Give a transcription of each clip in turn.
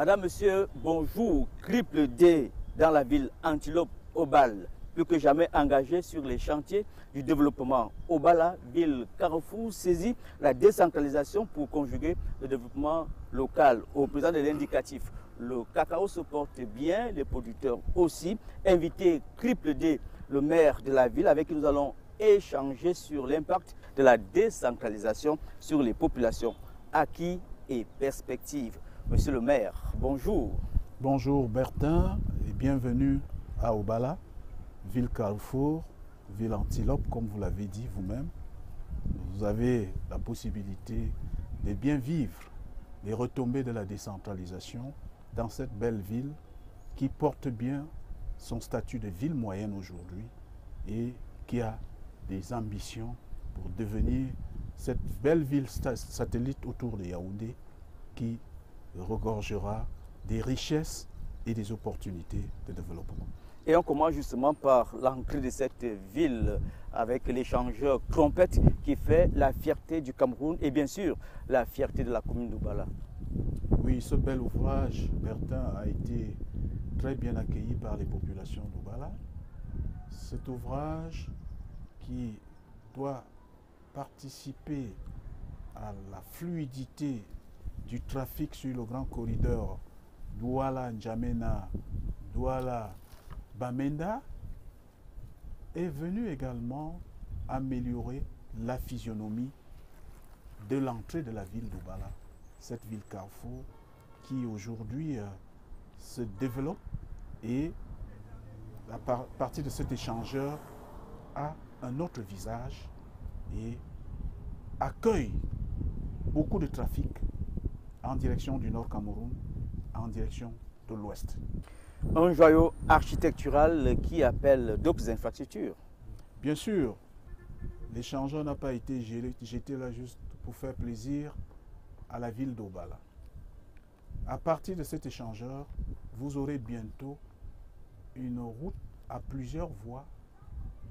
Madame, Monsieur, bonjour. Triple D dans la ville Antilope-Obala, plus que jamais engagé sur les chantiers du développement. Obala, ville carrefour, saisit la décentralisation pour conjuguer le développement local. Au présent de l'indicatif, le cacao se porte bien, les producteurs aussi. Invité Triple D, le maire de la ville, avec qui nous allons échanger sur l'impact de la décentralisation sur les populations, acquis et perspectives. Monsieur le maire, bonjour. Bonjour Bertin et bienvenue à Obala, ville carrefour, ville antilope, comme vous l'avez dit vous-même. Vous avez la possibilité de bien vivre les retombées de la décentralisation dans cette belle ville qui porte bien son statut de ville moyenne aujourd'hui et qui a des ambitions pour devenir cette belle ville satellite autour de Yaoundé qui regorgera des richesses et des opportunités de développement. Et on commence justement par l'entrée de cette ville avec l'échangeur Trompette qui fait la fierté du Cameroun et bien sûr la fierté de la commune d'Obala. Oui, ce bel ouvrage, Bertin, a été très bien accueilli par les populations d'Obala. Cet ouvrage qui doit participer à la fluidité du trafic sur le grand corridor Douala-N'Djamena, Douala-Bamenda est venu également améliorer la physionomie de l'entrée de la ville d'Obala, cette ville carrefour qui aujourd'hui se développe et à partir de cet échangeur a un autre visage et accueille beaucoup de trafic en direction du Nord Cameroun, en direction de l'Ouest. Un joyau architectural qui appelle d'autres infrastructures. Bien sûr, l'échangeur n'a pas été jeté là juste pour faire plaisir à la ville d'Obala. À partir de cet échangeur, vous aurez bientôt une route à plusieurs voies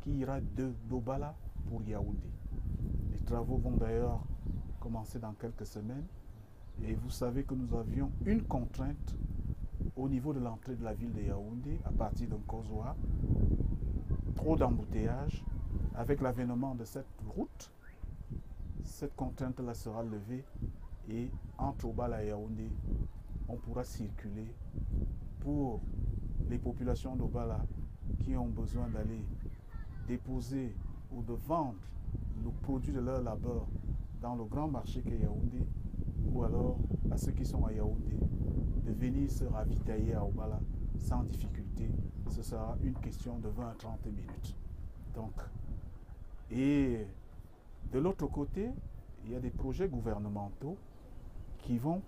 qui ira d'Obala pour Yaoundé. Les travaux vont d'ailleurs commencer dans quelques semaines. Et vous savez que nous avions une contrainte au niveau de l'entrée de la ville de Yaoundé à partir de Nkozoa. Trop d'embouteillages. Avec l'avènement de cette route, cette contrainte-là sera levée et entre Obala et Yaoundé, on pourra circuler pour les populations d'Obala qui ont besoin d'aller déposer ou de vendre le produit de leur labeur dans le grand marché qu'est Yaoundé, ou alors à ceux qui sont à Yaoundé, de venir se ravitailler à Obala sans difficulté. Ce sera une question de 20 à 30 minutes. Donc, et de l'autre côté, il y a des projets gouvernementaux qui vont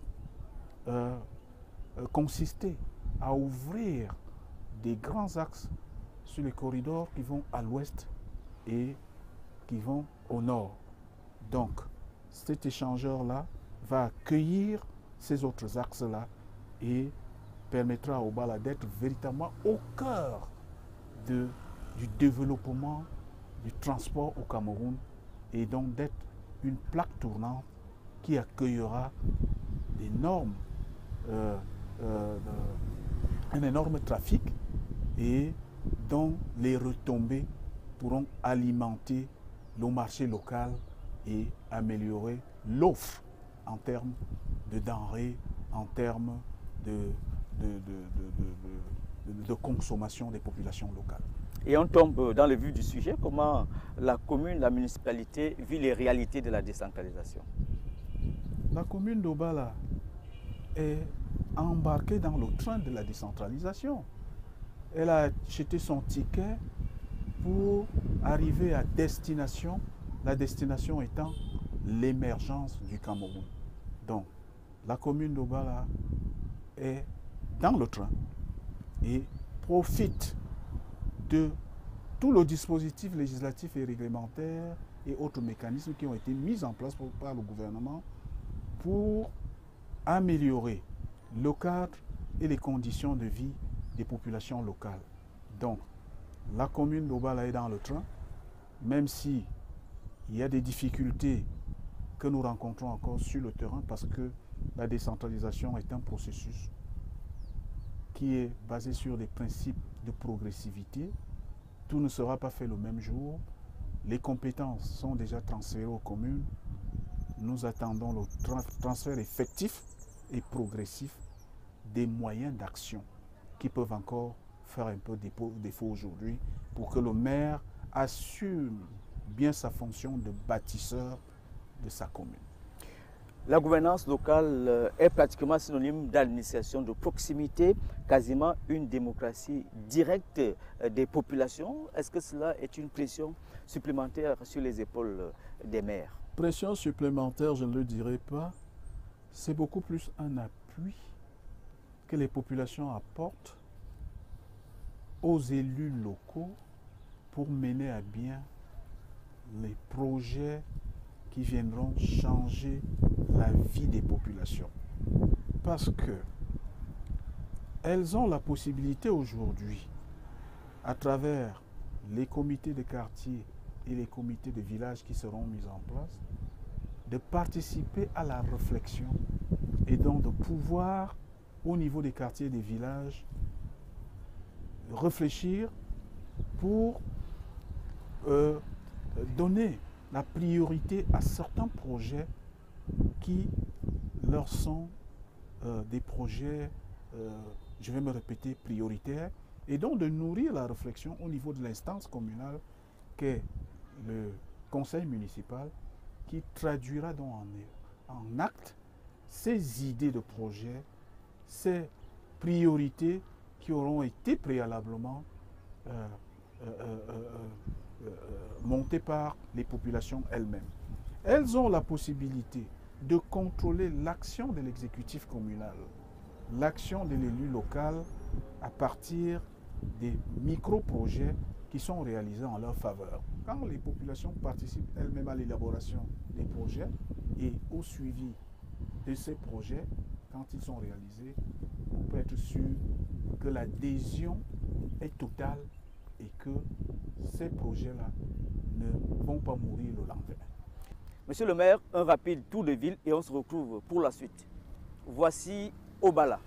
consister à ouvrir des grands axes sur les corridors qui vont à l'ouest et qui vont au nord. Donc, cet échangeur-là va accueillir ces autres axes-là et permettra à Obala d'être véritablement au cœur du développement du transport au Cameroun et donc d'être une plaque tournante qui accueillera un énorme trafic et dont les retombées pourront alimenter le marché local et améliorer l'offre en termes de denrées, en termes de consommation des populations locales. Et on tombe dans le vif du sujet, comment la commune, la municipalité vit les réalités de la décentralisation. La commune d'Obala est embarquée dans le train de la décentralisation. Elle a acheté son ticket pour arriver à destination, la destination étant l'émergence du Cameroun. Donc, la commune d'Obala est dans le train et profite de tout le dispositif législatif et réglementaire et autres mécanismes qui ont été mis en place par le gouvernement pour améliorer le cadre et les conditions de vie des populations locales. Donc, la commune d'Obala est dans le train, même si il y a des difficultés que nous rencontrons encore sur le terrain parce que la décentralisation est un processus qui est basé sur des principes de progressivité. Tout ne sera pas fait le même jour. Les compétences sont déjà transférées aux communes. Nous attendons le transfert effectif et progressif des moyens d'action qui peuvent encore faire un peu défaut aujourd'hui pour que le maire assume bien sa fonction de bâtisseur de sa commune. La gouvernance locale est pratiquement synonyme d'administration de proximité, quasiment une démocratie directe des populations. Est-ce que cela est une pression supplémentaire sur les épaules des maires? Pression supplémentaire, je ne le dirais pas. C'est beaucoup plus un appui que les populations apportent aux élus locaux pour mener à bien les projets qui viendront changer la vie des populations. Parce que elles ont la possibilité aujourd'hui, à travers les comités de quartier et les comités de village qui seront mis en place, de participer à la réflexion et donc de pouvoir, au niveau des quartiers et des villages, réfléchir pour donner la priorité à certains projets qui leur sont des projets, je vais me répéter, prioritaires, et donc de nourrir la réflexion au niveau de l'instance communale qu'est le conseil municipal, qui traduira donc en actes ces idées de projets, ces priorités qui auront été préalablement montées par les populations elles-mêmes. Elles ont la possibilité de contrôler l'action de l'exécutif communal, l'action de l'élu local à partir des micro-projets qui sont réalisés en leur faveur. Quand les populations participent elles-mêmes à l'élaboration des projets et au suivi de ces projets, quand ils sont réalisés, on peut être sûr que l'adhésion est totale et que ces projets-là ne vont pas mourir le lendemain. Monsieur le maire, un rapide tour de ville et on se retrouve pour la suite. Voici Obala.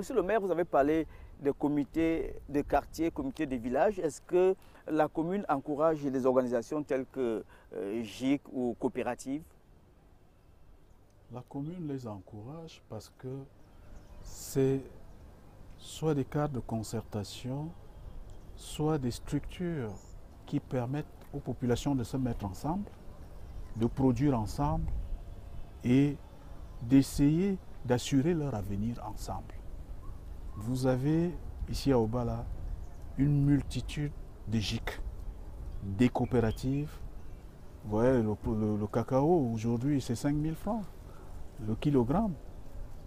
Monsieur le maire, vous avez parlé de comités de quartier, comités de village. Est-ce que la commune encourage des organisations telles que GIC ou coopératives? La commune les encourage parce que c'est soit des cadres de concertation, soit des structures qui permettent aux populations de se mettre ensemble, de produire ensemble et d'essayer d'assurer leur avenir ensemble. Vous avez ici à Obala une multitude de GIC, des coopératives. Vous voyez, le cacao aujourd'hui c'est 5 000 francs le kilogramme.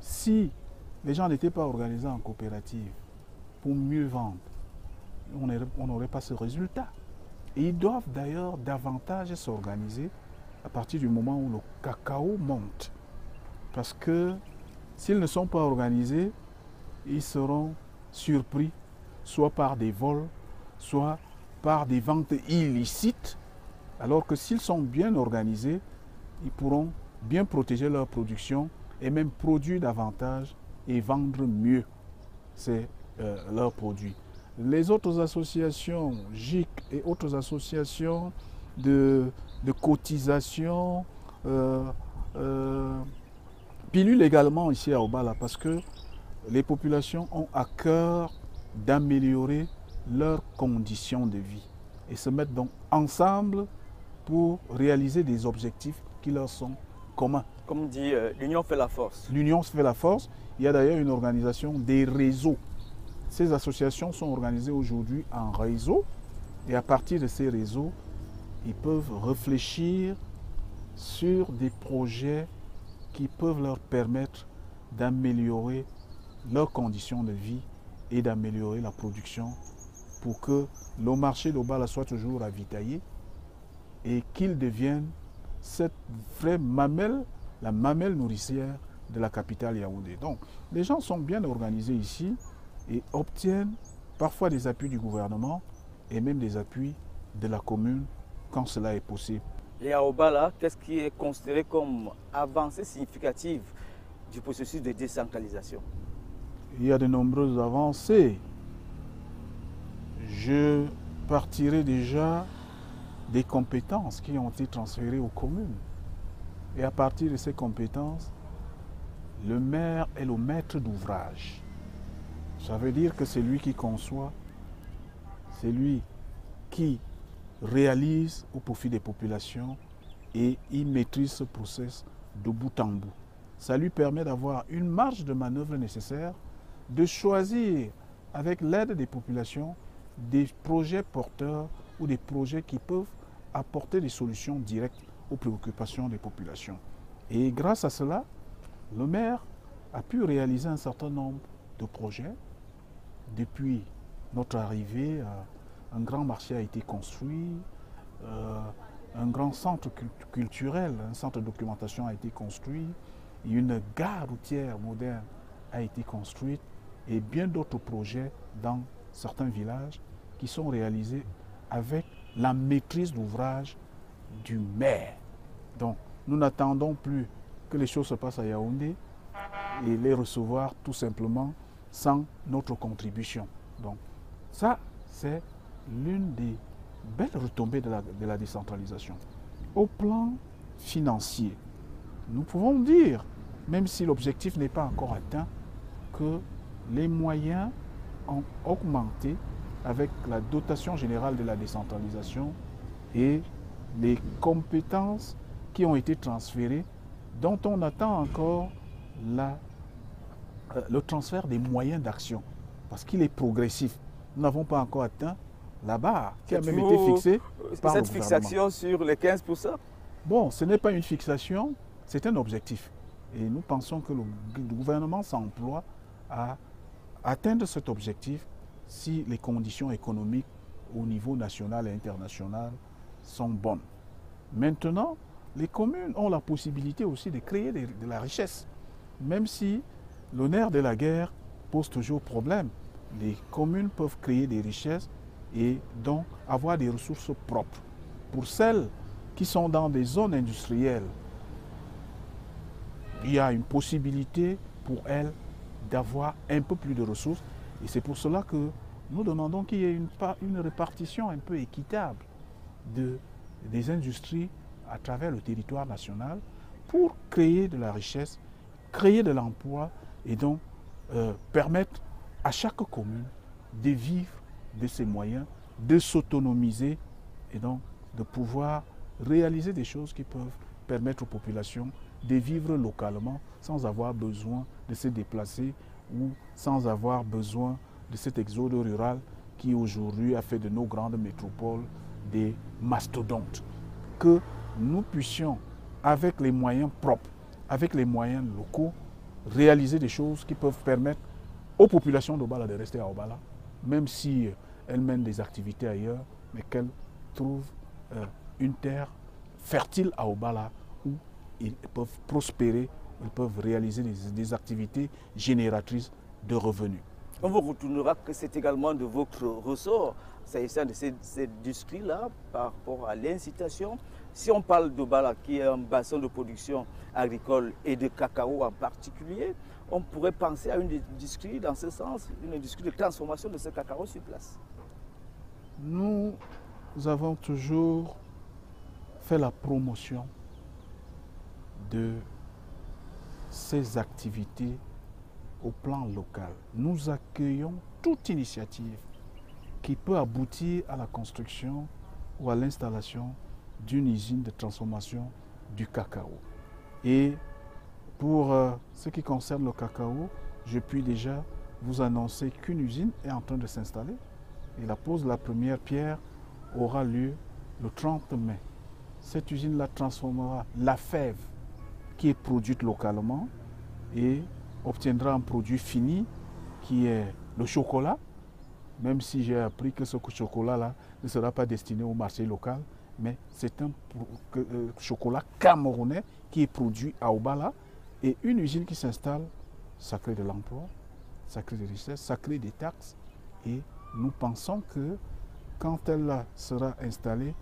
Si les gens n'étaient pas organisés en coopérative pour mieux vendre, on n'aurait pas ce résultat. Et ils doivent d'ailleurs davantage s'organiser à partir du moment où le cacao monte. Parce que s'ils ne sont pas organisés, ils seront surpris soit par des vols, soit par des ventes illicites, alors que s'ils sont bien organisés, ils pourront bien protéger leur production et même produire davantage et vendre mieux leurs produits. Les autres associations, GIC et autres associations de cotisation, pilulent également ici à Obala parce que les populations ont à cœur d'améliorer leurs conditions de vie et se mettent donc ensemble pour réaliser des objectifs qui leur sont communs. Comme dit, l'union fait la force. L'union fait la force. Il y a d'ailleurs une organisation des réseaux. Ces associations sont organisées aujourd'hui en réseau et à partir de ces réseaux, ils peuvent réfléchir sur des projets qui peuvent leur permettre d'améliorer leurs conditions de vie et d'améliorer la production pour que le marché d'Obala soit toujours ravitaillé et qu'il devienne cette vraie mamelle, la mamelle nourricière de la capitale Yaoundé. Donc, les gens sont bien organisés ici et obtiennent parfois des appuis du gouvernement et même des appuis de la commune quand cela est possible. Et à Obala, qu'est-ce qui est considéré comme avancée significative du processus de décentralisation? Il y a de nombreuses avancées. Je partirai déjà des compétences qui ont été transférées aux communes. Et à partir de ces compétences, le maire est le maître d'ouvrage. Ça veut dire que c'est lui qui conçoit, c'est lui qui réalise au profit des populations et il maîtrise ce processus de bout en bout. Ça lui permet d'avoir une marge de manœuvre nécessaire, de choisir avec l'aide des populations des projets porteurs ou des projets qui peuvent apporter des solutions directes aux préoccupations des populations. Et grâce à cela, le maire a pu réaliser un certain nombre de projets. Depuis notre arrivée, un grand marché a été construit, un grand centre culturel, un centre de documentation a été construit, une gare routière moderne a été construite et bien d'autres projets dans certains villages qui sont réalisés avec la maîtrise d'ouvrage du maire. Donc, nous n'attendons plus que les choses se passent à Yaoundé et les recevoir tout simplement sans notre contribution. Donc, ça, c'est l'une des belles retombées de la décentralisation. Au plan financier, nous pouvons dire, même si l'objectif n'est pas encore atteint, que les moyens ont augmenté avec la dotation générale de la décentralisation et les compétences qui ont été transférées, dont on attend encore le transfert des moyens d'action, parce qu'il est progressif. Nous n'avons pas encore atteint la barre qui a même été fixée par le gouvernement. Cette fixation sur les 15%? Bon, ce n'est pas une fixation, c'est un objectif. Et nous pensons que le gouvernement s'emploie à atteindre cet objectif si les conditions économiques au niveau national et international sont bonnes. Maintenant, les communes ont la possibilité aussi de créer de la richesse, même si le nerf de la guerre pose toujours problème. Les communes peuvent créer des richesses et donc avoir des ressources propres. Pour celles qui sont dans des zones industrielles, il y a une possibilité pour elles d'avoir un peu plus de ressources. Et c'est pour cela que nous demandons qu'il y ait une répartition un peu équitable des industries à travers le territoire national pour créer de la richesse, créer de l'emploi et donc permettre à chaque commune de vivre de ses moyens, de s'autonomiser et donc de pouvoir réaliser des choses qui peuvent permettre aux populations de vivre localement sans avoir besoin de se déplacer ou sans avoir besoin de cet exode rural qui aujourd'hui a fait de nos grandes métropoles des mastodontes. Que nous puissions, avec les moyens propres, avec les moyens locaux, réaliser des choses qui peuvent permettre aux populations d'Obala de rester à Obala, même si elles mènent des activités ailleurs, mais qu'elles trouvent une terre fertile à Obala où ils peuvent prospérer, ils peuvent réaliser des activités génératrices de revenus. On vous retournera que c'est également de votre ressort, s'agissant de cette industrie-là, par rapport à l'incitation. Si on parle d'Obala, qui est un bassin de production agricole et de cacao en particulier, on pourrait penser à une industrie dans ce sens, une industrie de transformation de ce cacao sur place. Nous avons toujours fait la promotion de ces activités au plan local. Nous accueillons toute initiative qui peut aboutir à la construction ou à l'installation d'une usine de transformation du cacao. Et pour ce qui concerne le cacao, je puis déjà vous annoncer qu'une usine est en train de s'installer et la pose de la première pierre aura lieu le 30 mai. Cette usine-là transformera la fève qui est produite localement et obtiendra un produit fini qui est le chocolat, même si j'ai appris que ce chocolat-là ne sera pas destiné au marché local, mais c'est un chocolat camerounais qui est produit à Obala. Et une usine qui s'installe, ça crée de l'emploi, ça crée des richesses, ça crée des taxes. Et nous pensons que quand elle sera installée,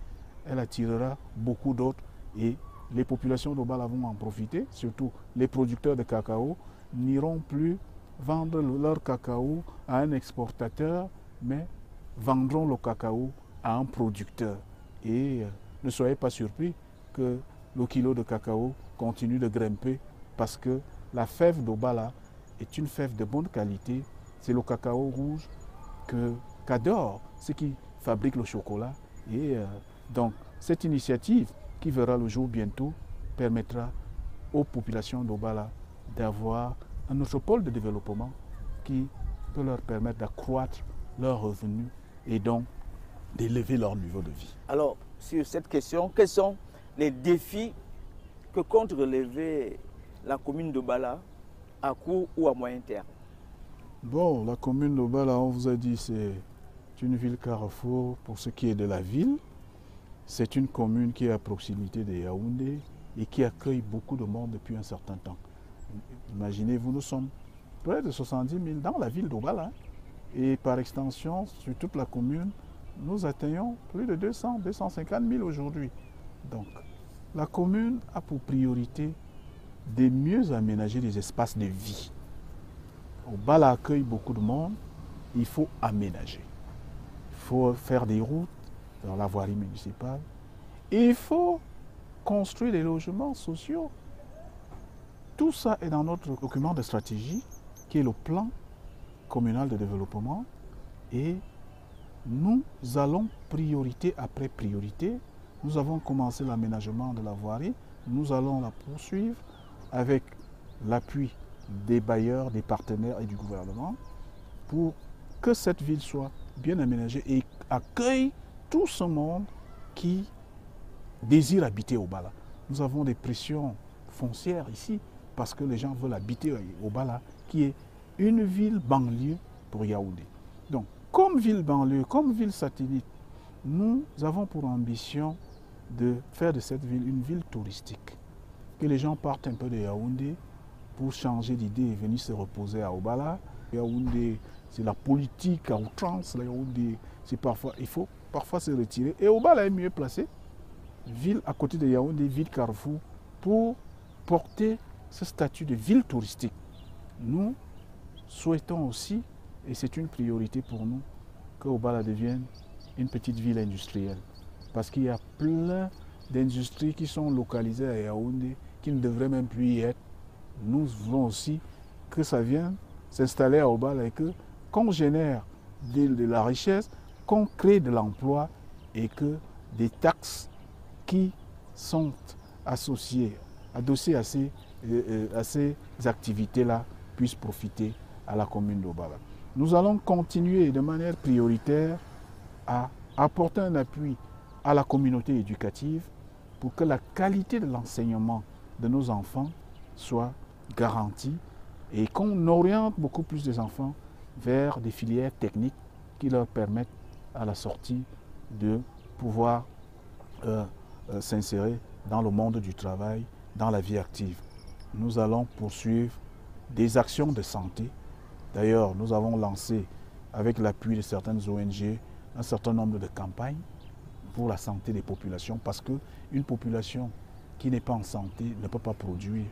elle attirera beaucoup d'autres et les populations d'Obala vont en profiter, surtout les producteurs de cacao n'iront plus vendre leur cacao à un exportateur, mais vendront le cacao à un producteur. Et ne soyez pas surpris que le kilo de cacao continue de grimper parce que la fève d'Obala est une fève de bonne qualité. C'est le cacao rouge qu'adore ceux qui fabriquent le chocolat. Et donc, cette initiative qui verra le jour bientôt permettra aux populations d'Obala d'avoir un autre pôle de développement qui peut leur permettre d'accroître leurs revenus et donc d'élever leur niveau de vie. Alors, sur cette question, quels sont les défis que compte relever la commune d'Obala à court ou à moyen terme? Bon, la commune d'Obala, on vous a dit, c'est une ville carrefour pour ce qui est de la ville. C'est une commune qui est à proximité de Yaoundé et qui accueille beaucoup de monde depuis un certain temps. Imaginez-vous, nous sommes près de 70 000 dans la ville d'Obala. Et par extension, sur toute la commune, nous atteignons plus de 200, 250 000 aujourd'hui. Donc, la commune a pour priorité de mieux aménager les espaces de vie. Obala accueille beaucoup de monde, il faut aménager. Il faut faire des routes dans la voirie municipale. Et il faut construire des logements sociaux. Tout ça est dans notre document de stratégie, qui est le plan communal de développement. Et nous allons priorité après priorité. Nous avons commencé l'aménagement de la voirie. Nous allons la poursuivre avec l'appui des bailleurs, des partenaires et du gouvernement pour que cette ville soit bien aménagée et accueille tout ce monde qui désire habiter Obala. Nous avons des pressions foncières ici parce que les gens veulent habiter Obala, qui est une ville banlieue pour Yaoundé. Donc, comme ville banlieue, comme ville satellite, nous avons pour ambition de faire de cette ville une ville touristique. Que les gens partent un peu de Yaoundé pour changer d'idée et venir se reposer à Obala. Yaoundé, c'est la politique à outrance. Yaoundé, c'est parfois, il faut parfois se retirer. Et Obala est mieux placé, ville à côté de Yaoundé, ville carrefour, pour porter ce statut de ville touristique. Nous souhaitons aussi, et c'est une priorité pour nous, que Obala devienne une petite ville industrielle. Parce qu'il y a plein d'industries qui sont localisées à Yaoundé, qui ne devraient même plus y être. Nous voulons aussi que ça vienne s'installer à Obala et qu'on génère de la richesse, qu'on crée de l'emploi et que des taxes qui sont associées, adossées à ces activités-là puissent profiter à la commune d'Obala. Nous allons continuer de manière prioritaire à apporter un appui à la communauté éducative pour que la qualité de l'enseignement de nos enfants soit garantie et qu'on oriente beaucoup plus des enfants vers des filières techniques qui leur permettent à la sortie de pouvoir s'insérer dans le monde du travail, dans la vie active. Nous allons poursuivre des actions de santé. D'ailleurs, nous avons lancé, avec l'appui de certaines ONG, un certain nombre de campagnes pour la santé des populations, parce qu'une population qui n'est pas en santé ne peut pas produire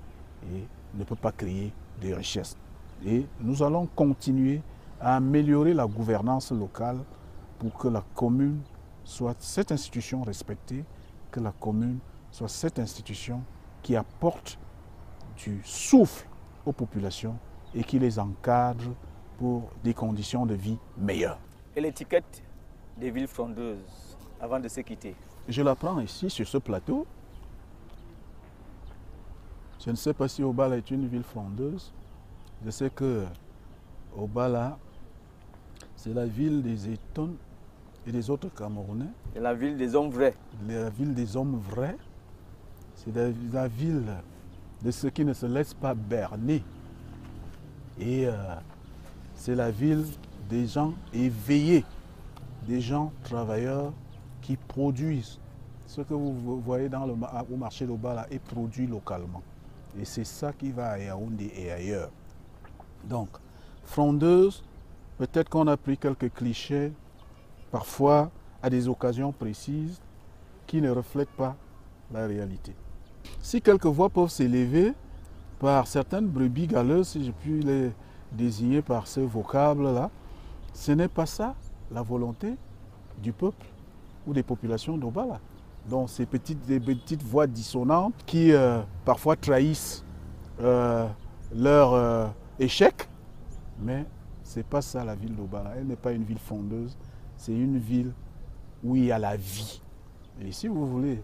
et ne peut pas créer des richesses. Et nous allons continuer à améliorer la gouvernance locale pour que la commune soit cette institution respectée, que la commune soit cette institution qui apporte du souffle aux populations et qui les encadre pour des conditions de vie meilleures. Et l'étiquette des villes frondeuses, avant de se quitter? Je la prends ici, sur ce plateau. Je ne sais pas si Obala est une ville frondeuse. Je sais que Obala, c'est la ville des Étones et des autres Camerounais. C'est la ville des hommes vrais. La ville des hommes vrais. C'est la ville de ceux qui ne se laissent pas berner. Et c'est la ville des gens éveillés, des gens travailleurs qui produisent. Ce que vous voyez au marché d'Obala est produit localement. Et c'est ça qui va à Yaoundé et ailleurs. Donc, frondeuse, peut-être qu'on a pris quelques clichés, parfois à des occasions précises, qui ne reflètent pas la réalité. Si quelques voix peuvent s'élever par certaines brebis galeuses, si je puis les désigner par ce vocable-là, ce n'est pas ça la volonté du peuple ou des populations d'Obala. Donc des petites voix dissonantes qui parfois trahissent leur échec, mais ce n'est pas ça la ville d'Obala. Elle n'est pas une ville frondeuse, c'est une ville où il y a la vie. Et si vous voulez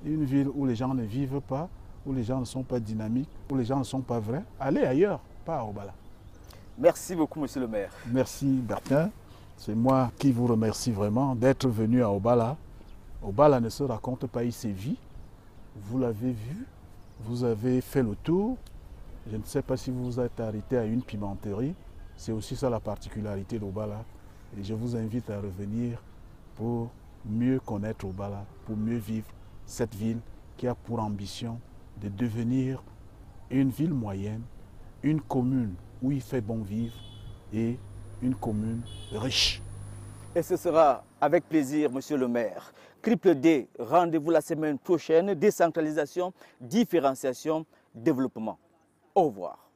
une ville où les gens ne vivent pas, où les gens ne sont pas dynamiques, où les gens ne sont pas vrais, allez ailleurs, pas à Obala. Merci beaucoup, monsieur le maire. Merci, Bertin. C'est moi qui vous remercie vraiment d'être venu à Obala. Obala ne se raconte pas, il sévit. Vous l'avez vu, vous avez fait le tour. Je ne sais pas si vous vous êtes arrêté à une pimenterie. C'est aussi ça la particularité d'Obala. Et je vous invite à revenir pour mieux connaître Obala, pour mieux vivre cette ville qui a pour ambition de devenir une ville moyenne, une commune où il fait bon vivre et une commune riche. Et ce sera avec plaisir, monsieur le maire. Triple D, rendez-vous la semaine prochaine. Décentralisation, différenciation, développement. Au revoir.